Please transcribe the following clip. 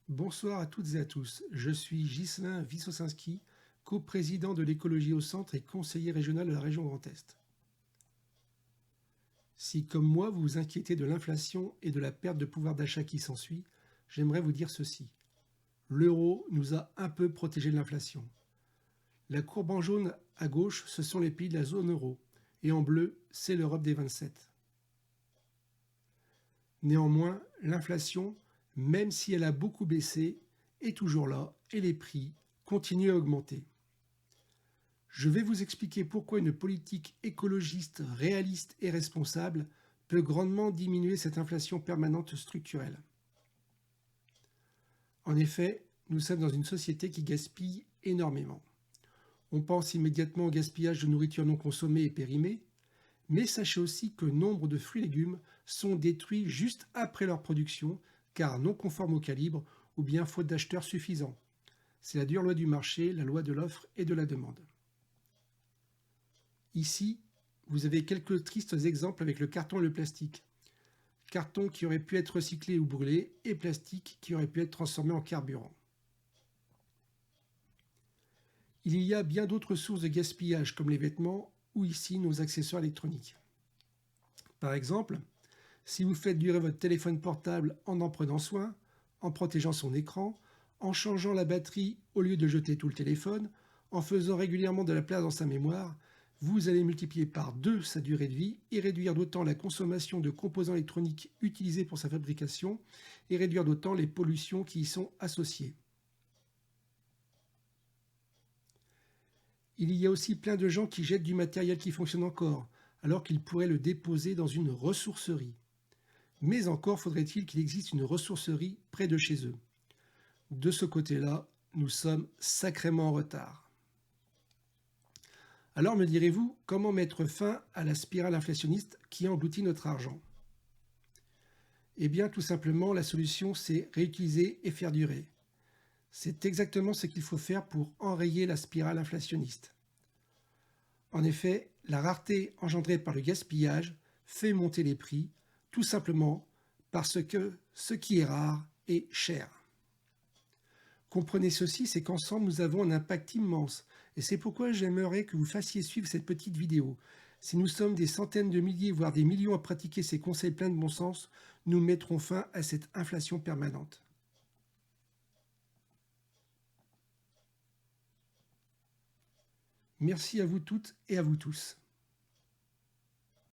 Bonsoir à toutes et à tous. Je suis Ghislain Wissosinski, coprésident de l'écologie au centre et conseiller régional de la région Grand Est. Si, comme moi, vous vous inquiétez de l'inflation et de la perte de pouvoir d'achat qui s'ensuit, j'aimerais vous dire ceci. L'euro nous a un peu protégés de l'inflation. La courbe en jaune à gauche, ce sont les pays de la zone euro, et en bleu, c'est l'Europe des 27. Néanmoins, l'inflation, même si elle a beaucoup baissé, est toujours là et les prix continuent à augmenter. Je vais vous expliquer pourquoi une politique écologiste, réaliste et responsable peut grandement diminuer cette inflation permanente structurelle. En effet, nous sommes dans une société qui gaspille énormément. On pense immédiatement au gaspillage de nourriture non consommée et périmée, mais sachez aussi que nombre de fruits et légumes sont détruits juste après leur production, car non conformes au calibre ou bien faute d'acheteurs suffisants. C'est la dure loi du marché, la loi de l'offre et de la demande. Ici, vous avez quelques tristes exemples avec le carton et le plastique. Carton qui aurait pu être recyclé ou brûlé et plastique qui aurait pu être transformé en carburant. Il y a bien d'autres sources de gaspillage comme les vêtements ou ici nos accessoires électroniques. Par exemple, si vous faites durer votre téléphone portable en prenant soin, en protégeant son écran, en changeant la batterie au lieu de jeter tout le téléphone, en faisant régulièrement de la place dans sa mémoire, vous allez multiplier par 2 sa durée de vie et réduire d'autant la consommation de composants électroniques utilisés pour sa fabrication et réduire d'autant les pollutions qui y sont associées. Il y a aussi plein de gens qui jettent du matériel qui fonctionne encore, alors qu'ils pourraient le déposer dans une ressourcerie. Mais encore faudrait-il qu'il existe une ressourcerie près de chez eux. De ce côté-là, nous sommes sacrément en retard. Alors me direz-vous, comment mettre fin à la spirale inflationniste qui engloutit notre argent? Eh bien, tout simplement, la solution, c'est réutiliser et faire durer. C'est exactement ce qu'il faut faire pour enrayer la spirale inflationniste. En effet, la rareté engendrée par le gaspillage fait monter les prix, tout simplement parce que ce qui est rare est cher. Comprenez ceci, c'est qu'ensemble nous avons un impact immense, et c'est pourquoi j'aimerais que vous fassiez suivre cette petite vidéo. Si nous sommes des centaines de milliers, voire des millions à pratiquer ces conseils pleins de bon sens, nous mettrons fin à cette inflation permanente. Merci à vous toutes et à vous tous.